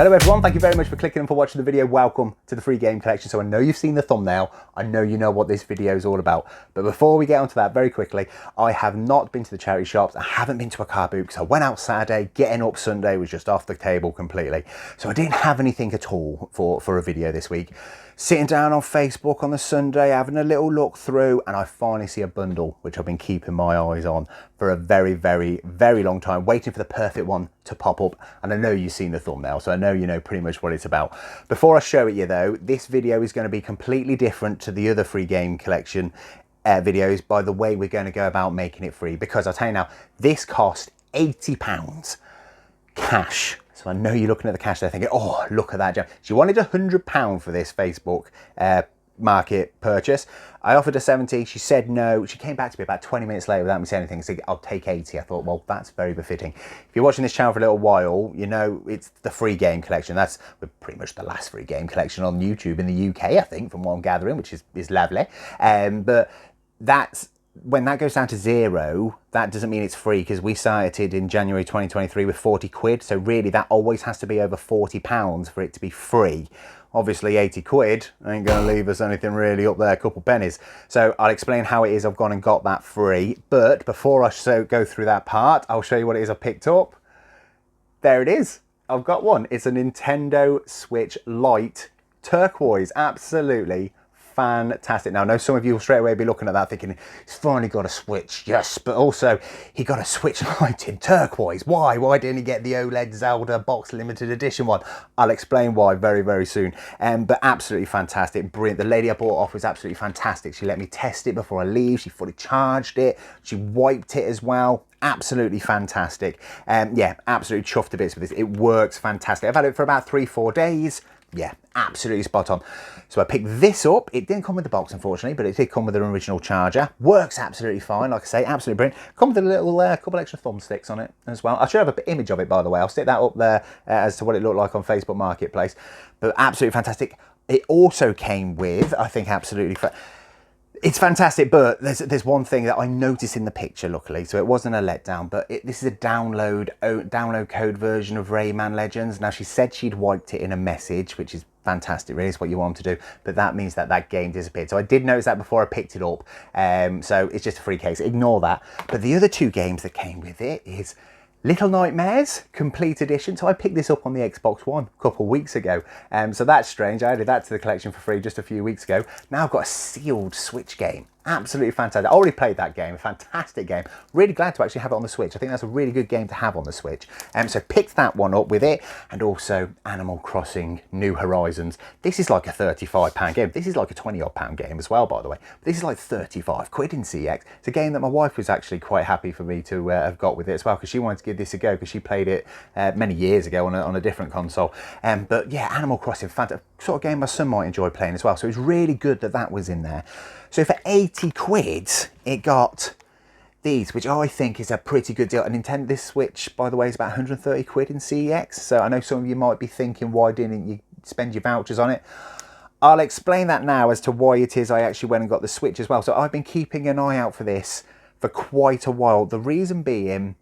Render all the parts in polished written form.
Hello everyone, thank you very much for clicking and for watching the video. Welcome to the free game collection. So I know you've seen the thumbnail, I know you know what this video is all about. But before we get onto that, very quickly, I have not been to the charity shops, I haven't been to a car boot because I went out Saturday, getting up Sunday was just off the table completely. So I didn't have anything at all for a video this week. Sitting down on Facebook on the Sunday, having a little look through, and I finally see a bundle, which I've been keeping my eyes on for a very, very, very long time, waiting for the perfect one to pop up. And I know you've seen the thumbnail, so I know you know pretty much what it's about. Before I show it you though, this video is going to be completely different to the other free game collection videos by the way we're going to go about making it free. Because I'll tell you now, this cost £80 cash. So I know you're looking at the cash there thinking, oh, look at that gem. She wanted £100 for this Facebook market purchase. I offered her 70, she said no. She came back to me about 20 minutes later without me saying anything and said, I'll take 80. I thought, well, that's very befitting. If you're watching this channel for a little while, you know it's the free game collection. That's pretty much the last free game collection on YouTube in the UK, I think, from what I'm gathering, which is lovely. But that's, when that goes down to zero, that doesn't mean it's free, because we started in January 2023 with 40 quid. So really that always has to be over £40 for it to be free. Obviously 80 quid ain't going to leave us anything really up there, a couple pennies. So I'll explain how it is I've gone and got that free. But before I go through that part, I'll show you what it is I picked up. There it is. I've got one. It's a Nintendo Switch Lite turquoise. Absolutely fantastic. Now I know some of you will straight away be looking at that thinking, he's finally got a Switch, yes, but also he got a Switch Lite in turquoise. Why didn't he get the OLED Zelda box limited edition one? I'll explain why very, very soon. But absolutely fantastic, brilliant. The lady I bought off was absolutely fantastic. She let me test it before I leave. She fully charged it, she wiped it as well. Absolutely fantastic. Yeah, absolutely chuffed to bits with this. It works fantastic. I've had it for about 3-4 days. Yeah, absolutely spot on. So I picked this up. It didn't come with the box, unfortunately, but it did come with an original charger. Works absolutely fine, like I say, absolutely brilliant. Come with a little couple extra thumbsticks on it as well. I should have an image of it, by the way. I'll stick that up there as to what it looked like on Facebook Marketplace. But absolutely fantastic. It also came with, I think, absolutely it's fantastic, but there's one thing that I noticed in the picture, luckily, so it wasn't a letdown, but this is a download code version of Rayman Legends. Now, she said she'd wiped it in a message, which is fantastic, really, is what you want to do, but that means that game disappeared. So I did notice that before I picked it up, so it's just a free case, ignore that. But the other two games that came with it is Little Nightmares Complete Edition. So I picked this up on the Xbox One a couple of weeks ago. So that's strange. I added that to the collection for free just a few weeks ago. Now I've got a sealed Switch game. Absolutely fantastic. I already played that game, a fantastic game. Really glad to actually have it on the Switch. I think that's a really good game to have on the Switch. So picked that one up with it, and also Animal Crossing New Horizons. This is like a £35 game. This is like a 20-odd pound game as well, by the way. But this is like 35 quid in CEX. It's a game that my wife was actually quite happy for me to have got with it as well, because she wanted to give this a go, because she played it many years ago on a different console. But yeah, Animal Crossing, fantastic sort of game my son might enjoy playing as well. So it was really good that that was in there. So for 80 quid, it got these, which I think is a pretty good deal. And this Switch, by the way, is about 130 quid in CEX. So I know some of you might be thinking, why didn't you spend your vouchers on it? I'll explain that now as to why it is I actually went and got the Switch as well. So I've been keeping an eye out for this for quite a while. The reason being,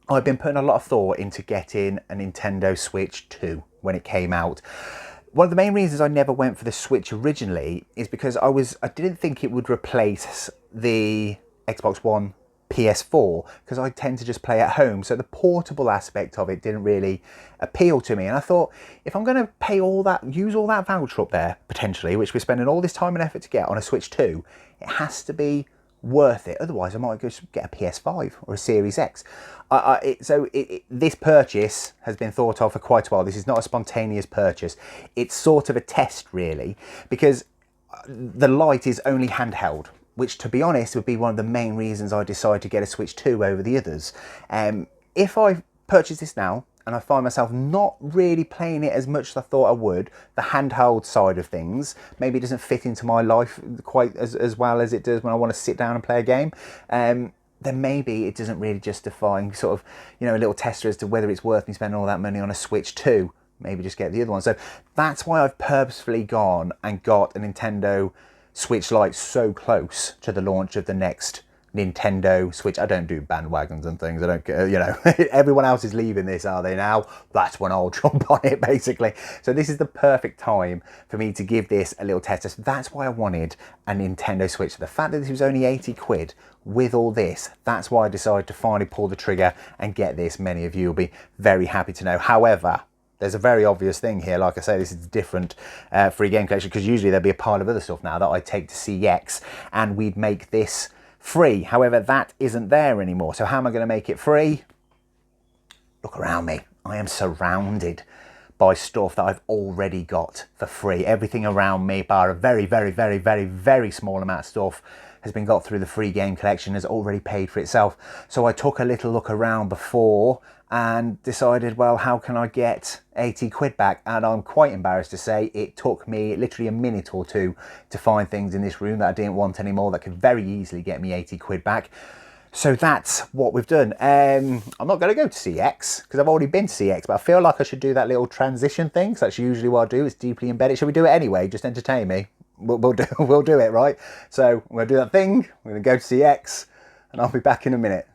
I've been putting a lot of thought into getting a Nintendo Switch 2 when it came out. One of the main reasons I never went for the Switch originally is because I didn't think it would replace the Xbox One PS4, because I tend to just play at home. So the portable aspect of it didn't really appeal to me. And I thought, if I'm going to pay all that, use all that voucher up there, potentially, which we're spending all this time and effort to get on a Switch 2, it has to be worth it. Otherwise I might go get a PS5 or a Series X. This purchase has been thought of for quite a while. This is not a spontaneous purchase. It's sort of a test, really, because the Lite is only handheld, which, to be honest, would be one of the main reasons I decided to get a Switch 2 over the others. If I purchase this now and I find myself not really playing it as much as I thought I would, the handheld side of things maybe doesn't fit into my life quite as well as it does when I want to sit down and play a game, then maybe it doesn't really justify sort of, you know, a little tester as to whether it's worth me spending all that money on a Switch 2. Maybe just get the other one. So that's why I've purposefully gone and got a Nintendo Switch Lite so close to the launch of the next Nintendo Switch. I don't do bandwagons and things. I don't, you know, everyone else is leaving this, are they now? That's when I'll jump on it, basically. So this is the perfect time for me to give this a little test. So that's why I wanted a Nintendo Switch. The fact that this was only 80 quid with all this, that's why I decided to finally pull the trigger and get this. Many of you will be very happy to know. However, there's a very obvious thing here. Like I say, this is a different free game collection, because usually there'd be a pile of other stuff now that I'd take to CEX and we'd make this free. However, that isn't there anymore. So how am I going to make it free? Look around me. I am surrounded by stuff that I've already got for free. Everything around me, bar a very, very, very, very, very small amount of stuff, has been got through the free game collection, has already paid for itself. So I took a little look around before and decided, well, how can I get 80 quid back? And I'm quite embarrassed to say it took me literally a minute or two to find things in this room that I didn't want anymore that could very easily get me 80 quid back. So that's what we've done. I'm not going to go to CEX because I've already been to CEX, but I feel like I should do that little transition thing. So that's usually what I do. It's deeply embedded. Shall we do it anyway? Just entertain me. We'll do it, right? So I'm going to do that thing. We're going to go to CEX and I'll be back in a minute.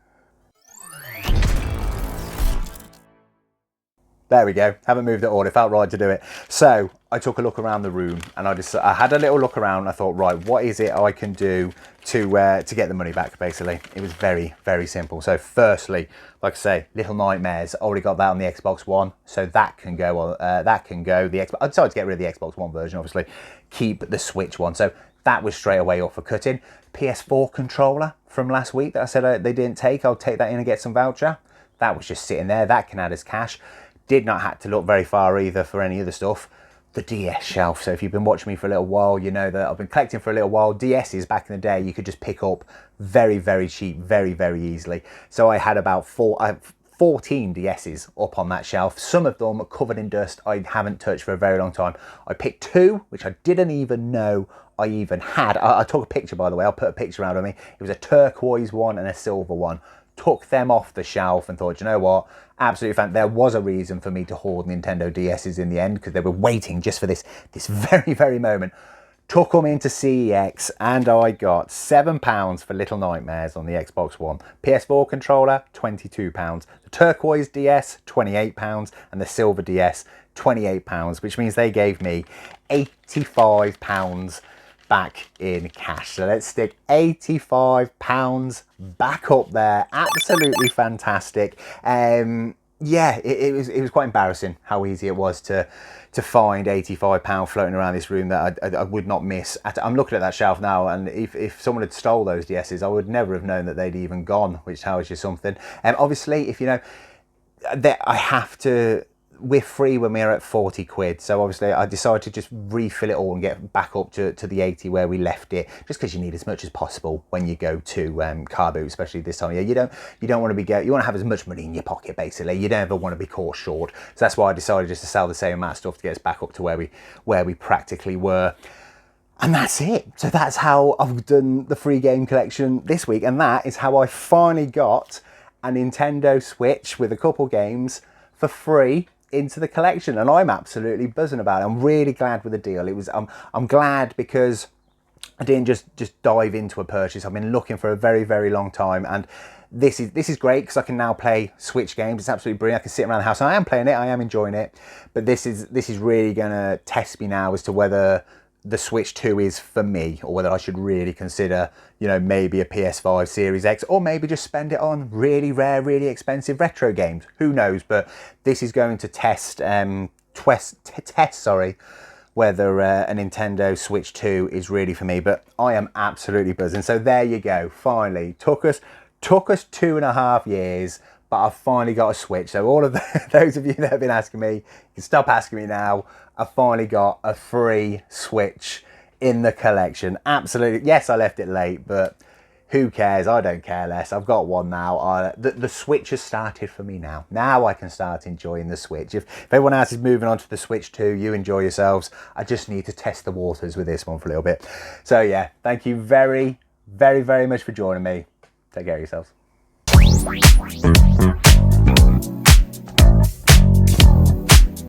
There we go. Haven't moved it all. It felt right to do it. So I took a look around the room and I had a little look around. I thought, right, what is it I can do to get the money back? Basically, it was very, very simple. So firstly, like I say, Little Nightmares. Already got that on the Xbox One, so that can go on. That can go. I decided to get rid of the Xbox One version, obviously. Keep the Switch one. So that was straight away off for cutting. PS4 controller from last week that I said they didn't take. I'll take that in and get some voucher. That was just sitting there. That can add as cash. Did not have to look very far either for any other stuff. The DS shelf. So if you've been watching me for a little while, you know that I've been collecting for a little while. DS's back in the day, you could just pick up very, very cheap, very, very easily. So I had about 14 DS's up on that shelf. Some of them covered in dust I haven't touched for a very long time. I picked two, which I didn't even know I even had. I took a picture, by the way. I'll put a picture out of me. It was a turquoise one and a silver one. Took them off the shelf and thought, you know what, absolutely fine. There was a reason for me to hoard Nintendo DS's in the end, because they were waiting just for this very, very moment. Took them into CEX and I got £7 for Little Nightmares on the Xbox One. PS4 controller, £22. The turquoise DS, £28. And the silver DS, £28, which means they gave me £85 back in cash. So let's stick £85 back up there. Absolutely fantastic. Yeah, it was quite embarrassing how easy it was to find £85 floating around this room that I would not miss. I'm looking at that shelf now, and if someone had stole those DS's, I would never have known that they'd even gone, which tells you something. Obviously, if you know, I have to. We're free when we're at 40 quid. So obviously I decided to just refill it all and get back up to the 80 where we left it, just because you need as much as possible when you go to car boot, especially this time of year. You don't want to you want to have as much money in your pocket, basically. You don't ever want to be caught short. So that's why I decided just to sell the same amount of stuff to get us back up to where we practically were. And that's it. So that's how I've done the free game collection this week. And that is how I finally got a Nintendo Switch with a couple games for free into the collection, and I'm absolutely buzzing about it. I'm really glad with the deal. It was I'm glad because I didn't just dive into a purchase. I've been looking for a very, very long time, and this is great because I can now play Switch games. It's absolutely brilliant. I can sit around the house and I am playing it, I am enjoying it, but this is really gonna test me now as to whether the Switch 2 is for me, or whether I should really consider, you know, maybe a PS5 Series X, or maybe just spend it on really rare, really expensive retro games. Who knows? But this is going to test whether a Nintendo Switch 2 is really for me. But I am absolutely buzzing. So there you go. Finally, took us 2.5 years. But I've finally got a Switch. So all of those of you that have been asking me, you can stop asking me now. I've finally got a free Switch in the collection. Absolutely. Yes, I left it late, but who cares? I don't care less. I've got one now. The Switch has started for me now. Now I can start enjoying the Switch. If everyone else is moving on to the Switch 2, you enjoy yourselves. I just need to test the waters with this one for a little bit. So yeah, thank you very, very, very much for joining me. Take care of yourselves.